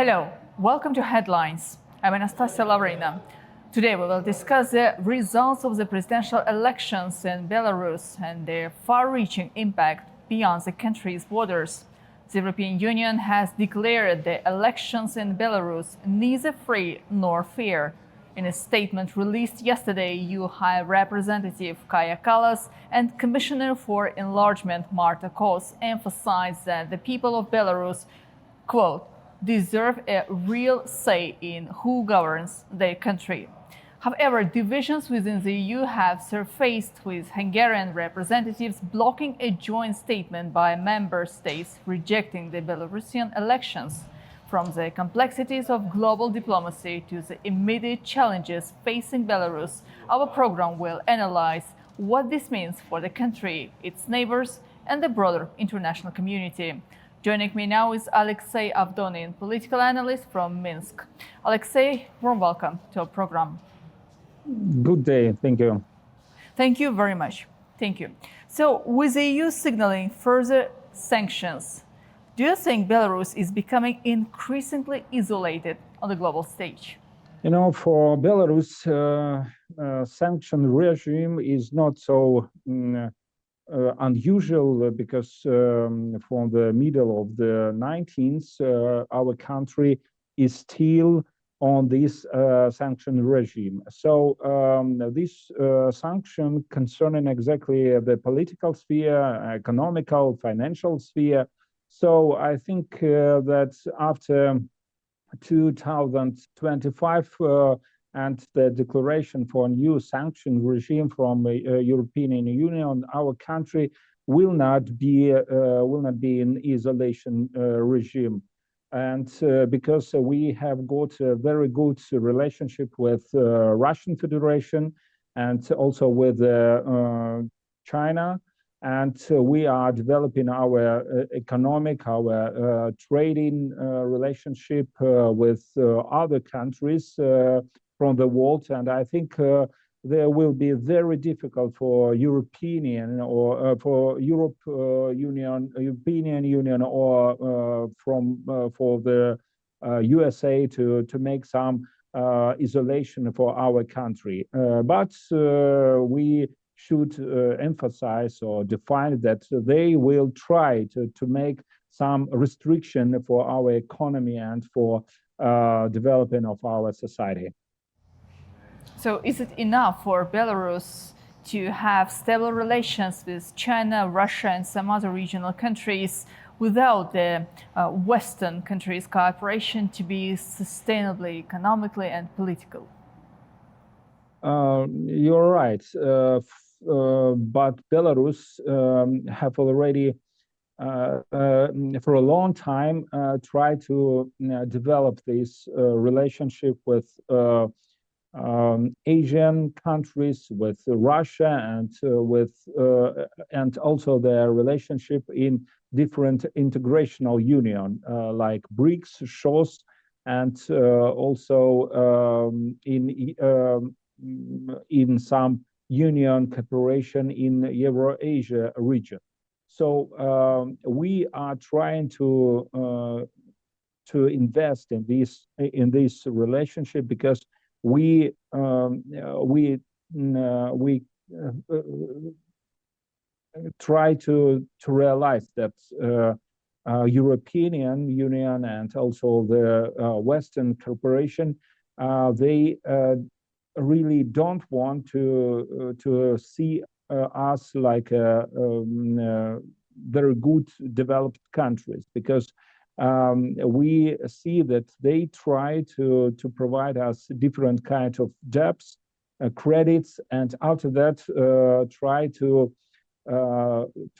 Hello, welcome to Headlines. I'm Anastacia Lavrina. Today we will discuss the results of the presidential elections in Belarus and their far-reaching impact beyond the country's borders. The European Union has declared the elections in Belarus neither free nor fair. In a statement released yesterday, EU High Representative Kaja Kallas and Commissioner for Enlargement Marta Kos emphasized that the people of Belarus, quote, deserve a real say in who governs their country. However, divisions within the EU have surfaced, with Hungarian representatives blocking a joint statement by member states rejecting the Belarusian elections. From the complexities of global diplomacy to the immediate challenges facing Belarus, our program will analyze what this means for the country, its neighbors, and the broader international community. Joining me now is Alexei Avdonin, political analyst from Minsk. Alexei, warm welcome to our program. Good day, thank you. Thank you very much. Thank you. So, with the EU signaling further sanctions, do you think Belarus is becoming increasingly isolated on the global stage? You know, for Belarus, sanction regime is not so unusual because from the middle of the 19th, our country is still on this sanction regime. So this sanction concerning exactly the political sphere, economical, financial sphere. So I think that after 2025 and the declaration for a new sanction regime from the European Union, our country will not be in isolation regime, and because we have got a very good relationship with Russian Federation and also with China, and we are developing our economic, our trading relationship with other countries from the world, and I think there will be very difficult for European or for European Union or for the USA to make some isolation for our country. But we should emphasize or define that they will try to make some restriction for our economy and for developing of our society. So is it enough for Belarus to have stable relations with China, Russia, and some other regional countries without the Western countries' cooperation to be sustainably, economically, and political? You're right. But Belarus have already, for a long time, tried to develop this relationship with Asian countries, with Russia, and also their relationship in different integrational union like BRICS, SHOS, and also in some union cooperation in Euro-Asia region. So we are trying to invest in this relationship because we try to realize that European Union and also the Western cooperation, they really don't want to see us like very good developed countries, because we see that they try to provide us different kinds of debts, credits, and after that try to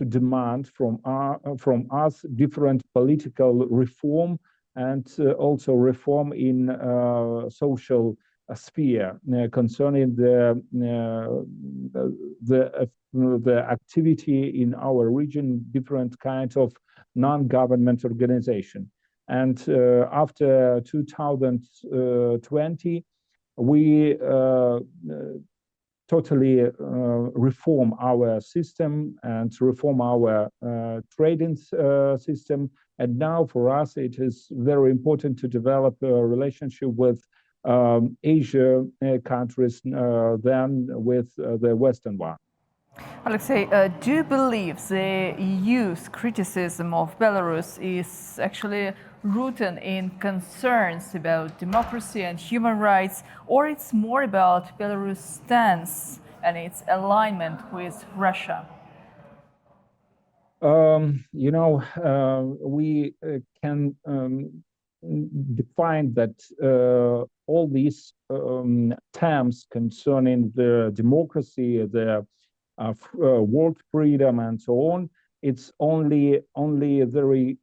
demand from us different political reform and also reform in social sphere concerning the activity in our region, different kinds of non-government organization. And after 2020, we totally reform our system and reform our trading system And now for us, it is very important to develop a relationship with Asia countries than with the Western one. Alexei, do you believe the EU's criticism of Belarus is actually rooted in concerns about democracy and human rights, or it's more about Belarus' stance and its alignment with Russia? We can define that all these terms concerning the democracy, the world freedom, and so on, it's only a very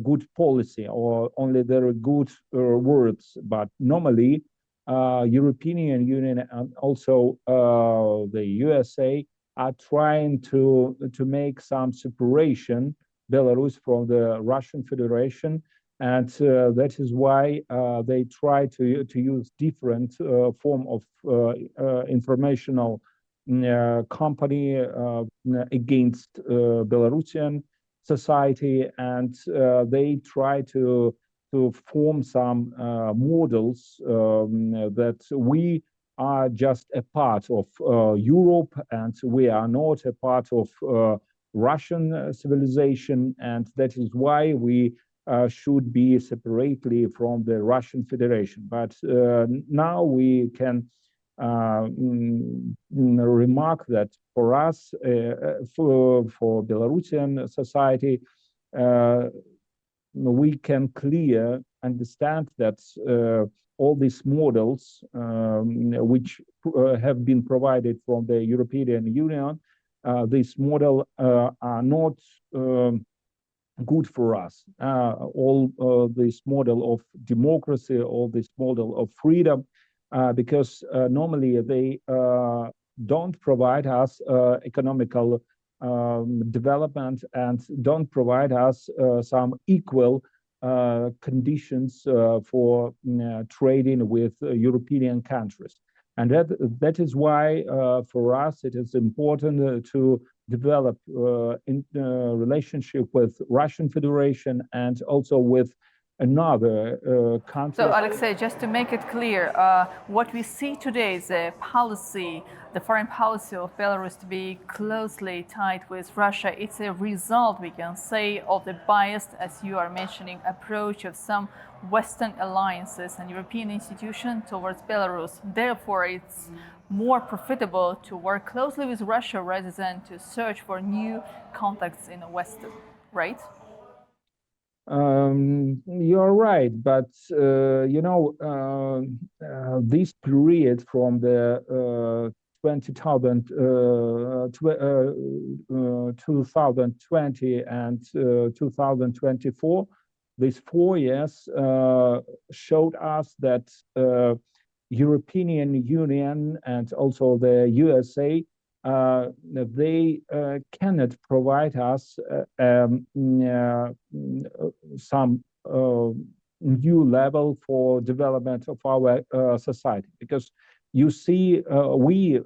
good policy or only very good words. But normally, European Union and also the USA are trying to make some separation Belarus from the Russian Federation, and that is why they try to use different form of informational company against Belarusian society, and they try to form some models that we are just a part of Europe, and we are not a part of Russian civilization, and that is why we should be separately from the Russian Federation. But now we can remark that for us, for Belarusian society, we can clearly understand that all these models, which have been provided from the European Union, this model are not good for us. All this model of democracy, all this model of freedom, because normally they don't provide us economical development and don't provide us some equal conditions for trading with European countries. And that is why for us it is important to develop in relationship with Russian Federation and also with another country. So, Alexei, just to make it clear, what we see today is a policy, the foreign policy of Belarus to be closely tied with Russia. It's a result, we can say, of the biased, as you are mentioning, approach of some Western alliances and European institutions towards Belarus. Therefore, it's more profitable to work closely with Russia rather than to search for new contacts in the West, right? You're right, but this period from the 2020 and 2024, these 4 years showed us that European Union and also the USA they cannot provide us some new level for development of our society, because you see we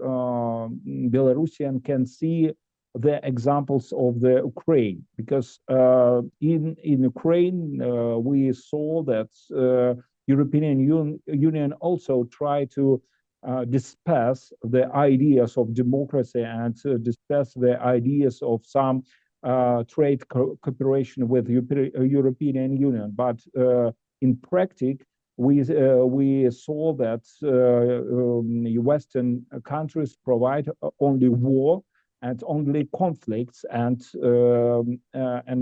Belarusian can see the examples of the Ukraine, because in Ukraine we saw that European Union also try to disperse the ideas of democracy and disperse the ideas of some trade cooperation with European Union. But in practice, we saw that Western countries provide only war and only conflicts, and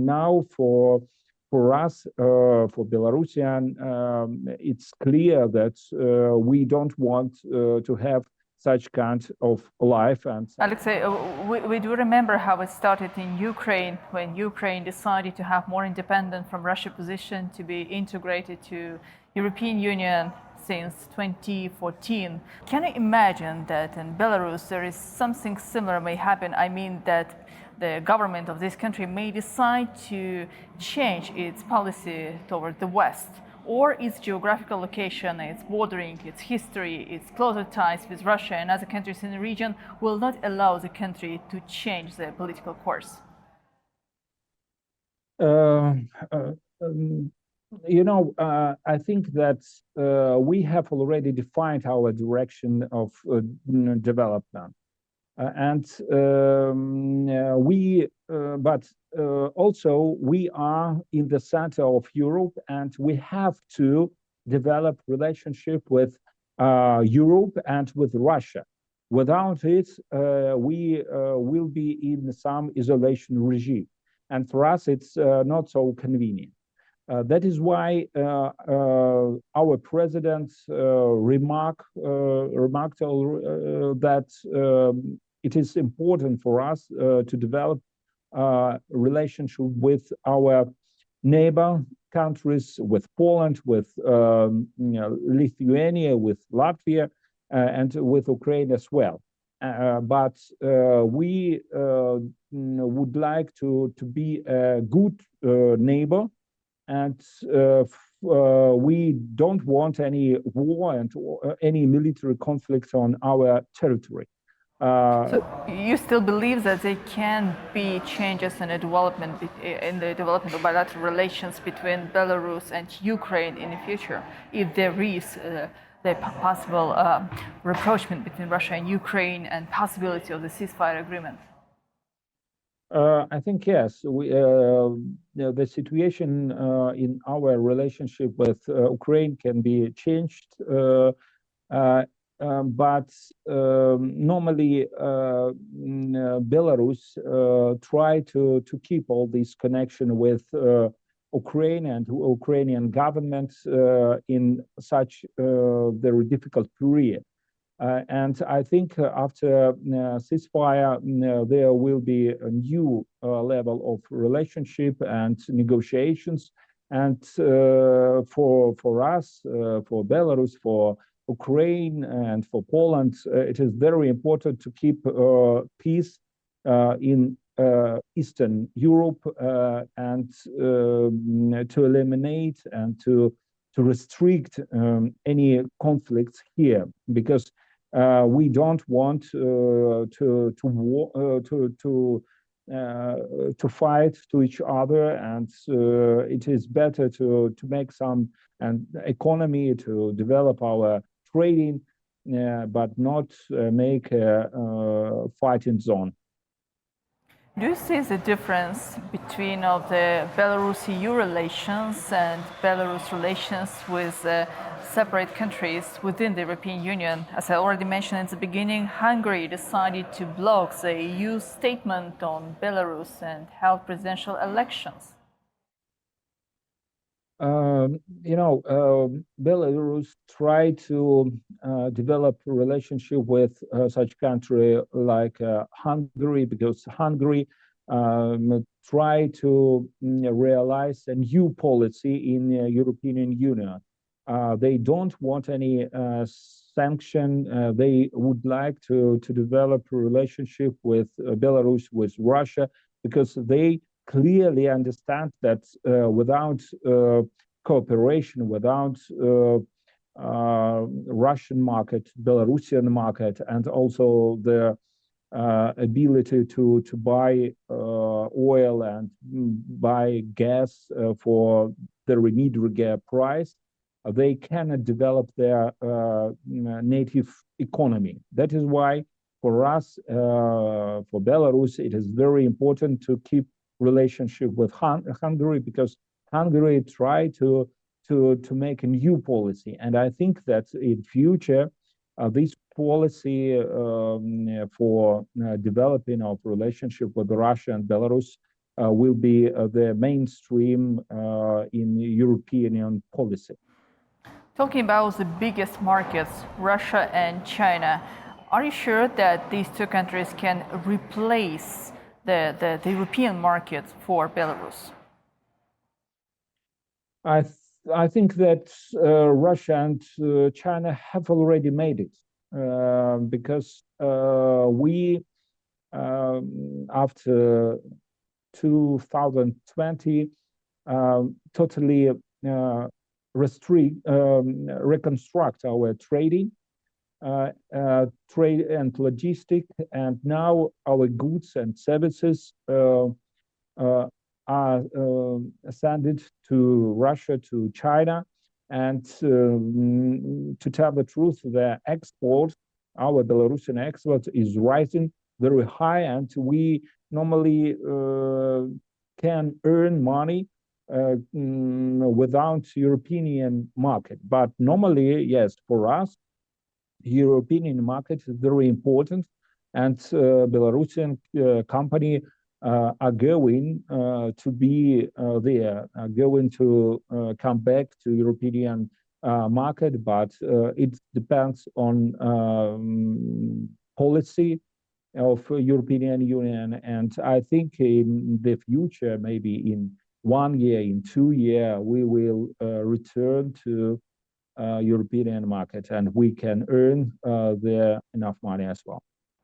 now for us, for Belarusian, it's clear that we don't want to have such kind of life. And Alexei, we do remember how it started in Ukraine, when Ukraine decided to have more independent from Russia's position, to be integrated to European Union since 2014. Can you imagine that in Belarus there is something similar may happen? I mean that the government of this country may decide to change its policy toward the West, or its geographical location, its bordering, its history, its closer ties with Russia and other countries in the region will not allow the country to change their political course? Um, I think that we have already defined our direction of development. But also we are in the center of Europe, and we have to develop relationship with Europe and with Russia. Without it, we will be in some isolation regime, and for us, it's not so convenient. That is why our president remarked that it is important for us to develop relationship with our neighbor countries, with Poland, with Lithuania, with Latvia, and with Ukraine as well. But we would like to be a good neighbor, and we don't want any war and any military conflict on our territory. So you still believe that there can be changes in the development of bilateral relations between Belarus and Ukraine in the future, if there is the possible rapprochement between Russia and Ukraine and possibility of the ceasefire agreement? I think yes. The situation in our relationship with Ukraine can be changed, but normally Belarus try to keep all this connection with Ukraine and Ukrainian government in such very difficult period. And I think after ceasefire, there will be a new level of relationship and negotiations. And for us, for Belarus, for Ukraine, and for Poland, it is very important to keep peace in Eastern Europe and to eliminate and to restrict any conflicts here, because we don't want to fight to each other, and it is better to make some economy, to develop our trading, but not make a fighting zone. Do you see the difference between of the Belarus-EU relations and Belarus relations with separate countries within the European Union? As I already mentioned in the beginning, Hungary decided to block the EU statement on Belarus and held presidential elections. Belarus tried to develop a relationship with such country like Hungary, because Hungary tried to realize a new policy in the European Union. They don't want any sanction. They would like to develop a relationship with Belarus, with Russia, because they clearly understand that without cooperation, without Russian market, Belarusian market, and also the ability to buy oil and buy gas for the meager price, they cannot develop their native economy. That is why for us, for Belarus, it is very important to keep relationship with Hungary, because Hungary tried to make a new policy, and I think that in future this policy for developing of relationship with Russia and Belarus will be the mainstream in European policy. Talking about the biggest markets, Russia and China, are you sure that these two countries can replace the European market for Belarus? I think that Russia and China have already made it, because we, after 2020, totally reconstruct our trading, trade and logistic, and now our goods and services are sent to Russia, to China, and to tell the truth, the export, our Belarusian export is rising very high, and we normally can earn money without European market. But normally, yes, for us, European market is very important, and Belarusian company are going to be there, are going to come back to European market, but it depends on policy of European Union. And I think in the future, maybe in 1 year, in 2 years, we will return to European market, and we can earn there enough money as well.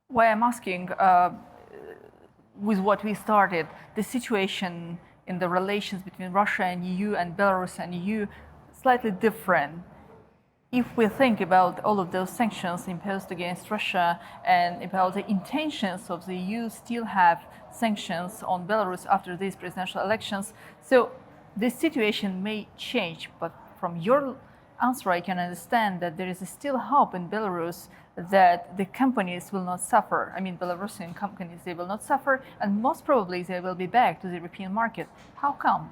Why I'm asking, with what we started, the situation in the relations between Russia and EU and Belarus and EU slightly different. If we think about all of those sanctions imposed against Russia and about the intentions of the EU still have sanctions on Belarus after these presidential elections, so this situation may change, but from your answer, I can understand that there is still hope in Belarus that the companies will not suffer. I mean, Belarusian companies, they will not suffer, and most probably they will be back to the European market. How come?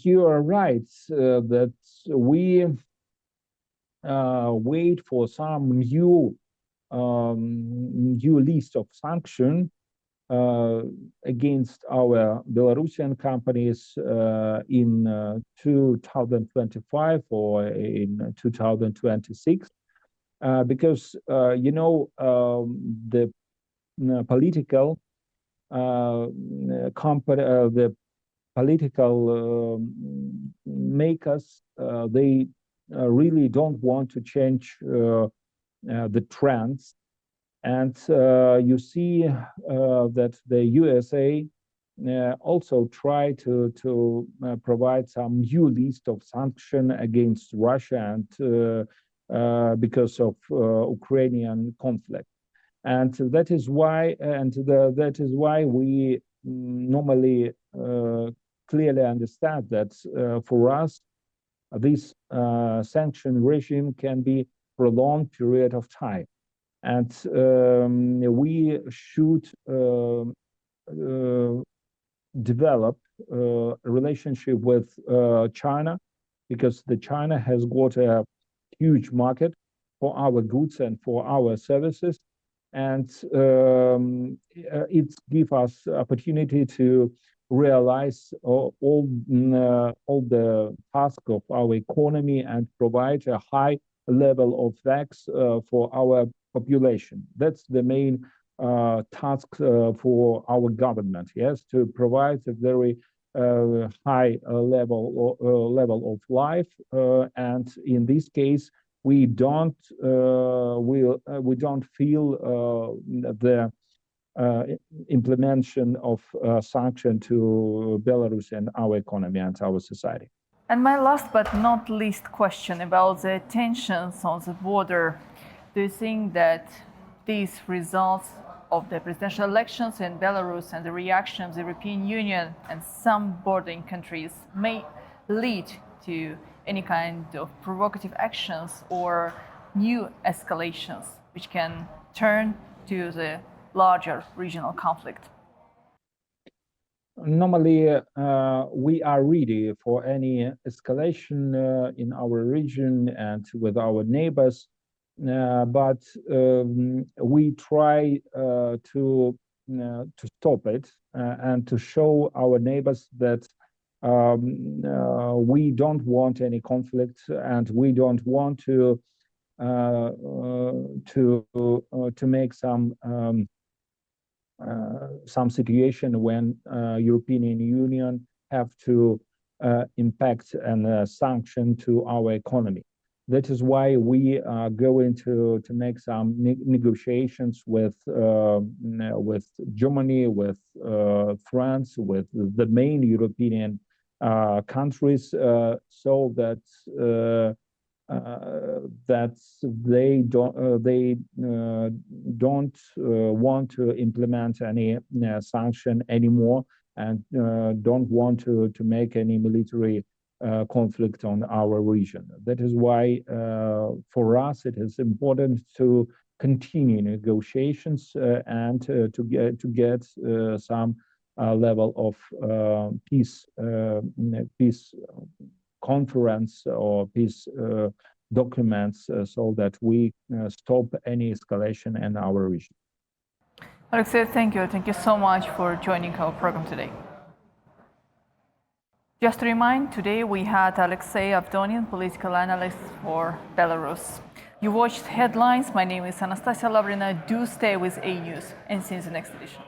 You are right that we wait for some new list of sanctions against our Belarusian companies in 2025 or in 2026, because the political the political makers, they really don't want to change the trends. And you see that the USA also try to provide some new list of sanctions against Russia and because of Ukrainian conflict. And that is why we normally clearly understand that for us, this sanction regime can be prolonged period of time. And we should develop a relationship with China, because China has got a huge market for our goods and for our services. And it gives us opportunity to realize all the tasks of our economy and provide a high level of tax for our population. That's the main task for our government, yes, to provide a very high level of life. And in this case, we don't feel the implementation of sanction to Belarus and our economy and our society. And my last but not least question about the tensions on the border. Do you think that these results of the presidential elections in Belarus and the reaction of the European Union and some bordering countries may lead to any kind of provocative actions or new escalations which can turn to the larger regional conflict? Normally, we are ready for any escalation in our region and with our neighbors, but we try to stop it and to show our neighbors that we don't want any conflict, and we don't want to make some situation when European Union have to impact and sanction to our economy. That is why we are going to make some negotiations with Germany, with France, with the main European countries, so that that they don't want to implement any sanction anymore, and don't want to make any military conflict on our region. That is why for us it is important to continue negotiations and to get some level of peace conference or peace documents so that we stop any escalation in our region. Alexei, thank you. Thank you so much for joining our program today. Just to remind, today we had Alexei Avdonian, political analyst for Belarus. You watched Headlines. My name is Anastacia Lavrina. Do stay with A News and see you in the next edition.